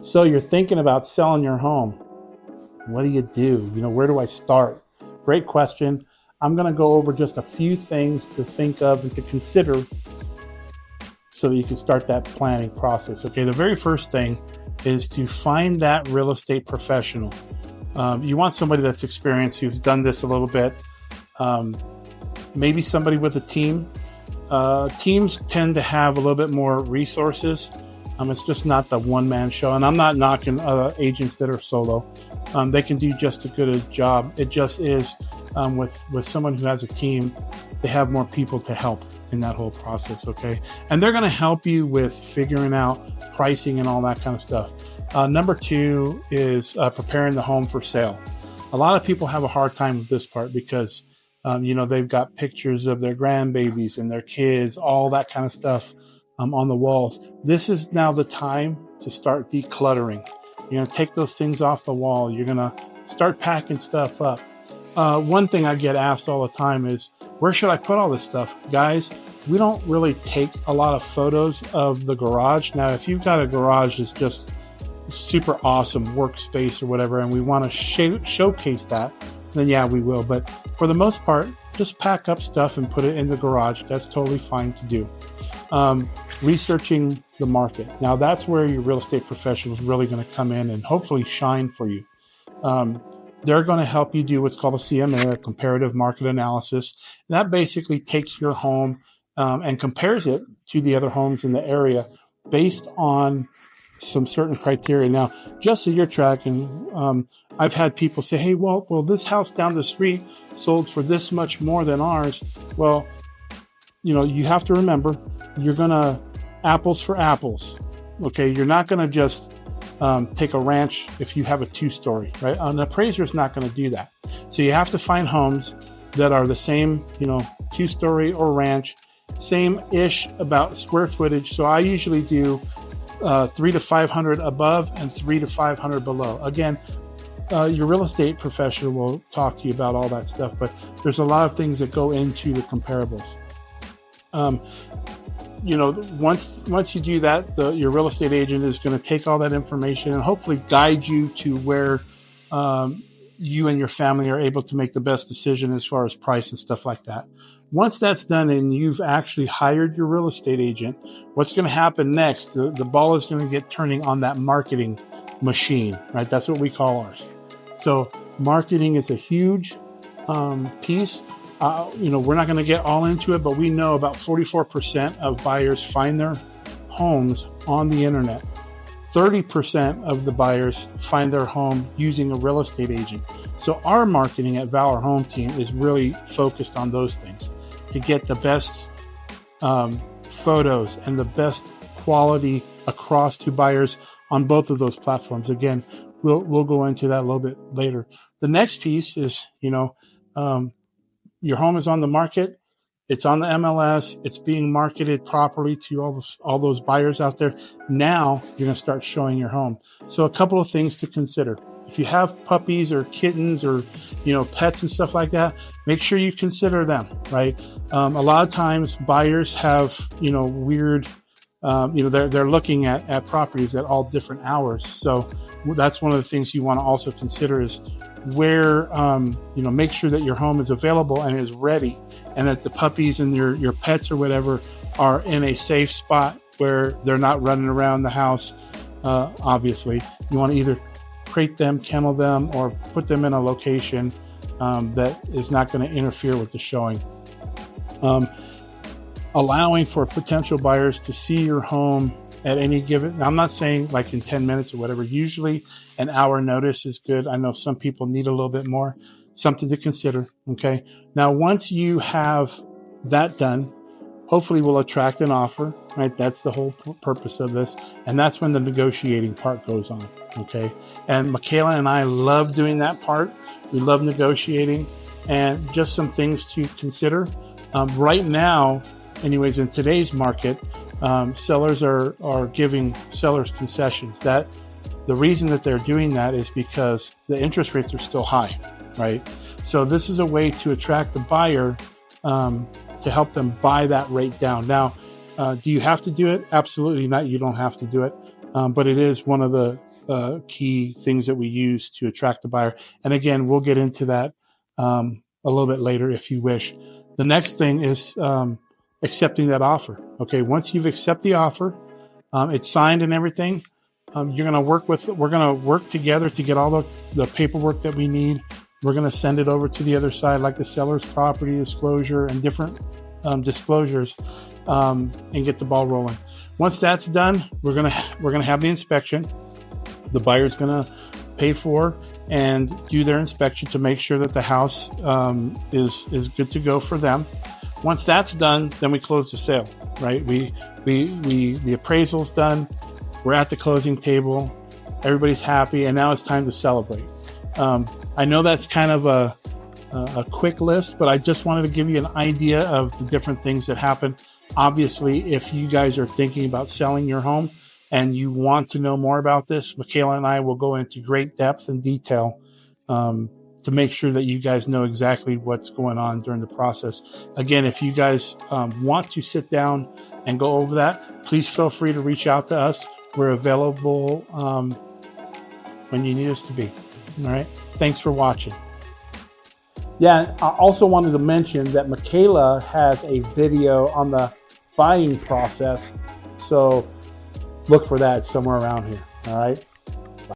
So you're thinking about selling your home. What do you do? Where do I start? Great question. I'm going to go over just a few things to think of and to consider so that you can start that planning process. Okay, the very first thing is to find that real estate professional. You want somebody that's experienced, who's done this a little bit. Maybe somebody with a team. Teams tend to have a little bit more resources. It's just not the one-man show. And I'm not knocking agents that are solo. They can do just as good a job. It just is with someone who has a team, they have more people to help in that whole process, okay? And they're going to help you with figuring out pricing and all that kind of stuff. Number two is preparing the home for sale. A lot of people have a hard time with this part because, they've got pictures of their grandbabies and their kids, all that kind of stuff on the walls. This is now the time to start decluttering. Take those things off the wall. You're going to start packing stuff up. One thing I get asked all the time is, where should I put all this stuff? Guys, we don't really take a lot of photos of the garage. Now, if you've got a garage that's just super awesome workspace or whatever, and we want to showcase that, then yeah, we will. But for the most part, just pack up stuff and put it in the garage. That's totally fine to do. Researching the market. Now, that's where your real estate professional is really going to come in and hopefully shine for you. They're going to help you do what's called a CMA, a comparative market analysis. And that basically takes your home and compares it to the other homes in the area based on some certain criteria. Now, just so you're tracking, I've had people say, hey, Walt, well, this house down the street sold for this much more than ours. Well, you have to remember, you're going to apples for apples. Okay, you're not going to just take a ranch if you have a 2-story, right? An appraiser is not going to do that. So you have to find homes that are the same, 2-story or ranch, same-ish about square footage. So I usually do 3 to 500 above and 3 to 500 below. Again, your real estate professional will talk to you about all that stuff, but there's a lot of things that go into the comparables. Once you do that, your real estate agent is going to take all that information and hopefully guide you to where you and your family are able to make the best decision as far as price and stuff like that. Once that's done and you've actually hired your real estate agent, what's going to happen next, the ball is going to get turning on that marketing machine, right? That's what we call ours. So marketing is a huge piece. We're not going to get all into it, but we know about 44% of buyers find their homes on the internet. 30% of the buyers find their home using a real estate agent. So our marketing at Valor Home Team is really focused on those things to get the best photos and the best quality across to buyers on both of those platforms. Again, we'll go into that a little bit later. The next piece is, your home is on the market. It's on the MLS. It's being marketed properly to all those buyers out there. Now you're going to start showing your home. So a couple of things to consider. If you have puppies or kittens or, pets and stuff like that, make sure you consider them, right? A lot of times buyers have, weird, they're looking at properties at all different hours. So that's one of the things you want to also consider is where, make sure that your home is available and is ready, and that the puppies and your pets or whatever are in a safe spot where they're not running around the house. Obviously, you want to either crate them, kennel them, or put them in a location that is not going to interfere with the showing. Allowing for potential buyers to see your home at any given, I'm not saying like in 10 minutes or whatever, usually an hour notice is good. I know some people need a little bit more, something to consider. Okay. Now, once you have that done, hopefully we'll attract an offer, right? That's the whole purpose of this. And that's when the negotiating part goes on. Okay. And Michaela and I love doing that part. We love negotiating, and just some things to consider. Right now, anyways, in today's market, sellers are giving sellers concessions. That the reason that they're doing that is because the interest rates are still high, right? So this is a way to attract the buyer to help them buy that rate down. Now, do you have to do it? Absolutely not. You don't have to do it. but it is one of the key things that we use to attract the buyer. And again, we'll get into that a little bit later if you wish. The next thing is accepting that offer. Okay, once you've accepted the offer, it's signed and everything. We're going to work together to get all the paperwork that we need. We're going to send it over to the other side, like the seller's property disclosure and different disclosures, and get the ball rolling. Once that's done, we're going to have the inspection. The buyer's going to pay for and do their inspection to make sure that the house is good to go for them. Once that's done, then we close the sale, right? The appraisal's done. We're at the closing table. Everybody's happy, and now it's time to celebrate. I know that's kind of a quick list, but I just wanted to give you an idea of the different things that happen. Obviously, if you guys are thinking about selling your home and you want to know more about this, Michaela and I will go into great depth and detail to make sure that you guys know exactly what's going on during the process. Again, if you guys want to sit down and go over that, please feel free to reach out to us. We're available when you need us to be. All right. Thanks for watching. Yeah, I also wanted to mention that Michaela has a video on the buying process. So look for that somewhere around here. All right.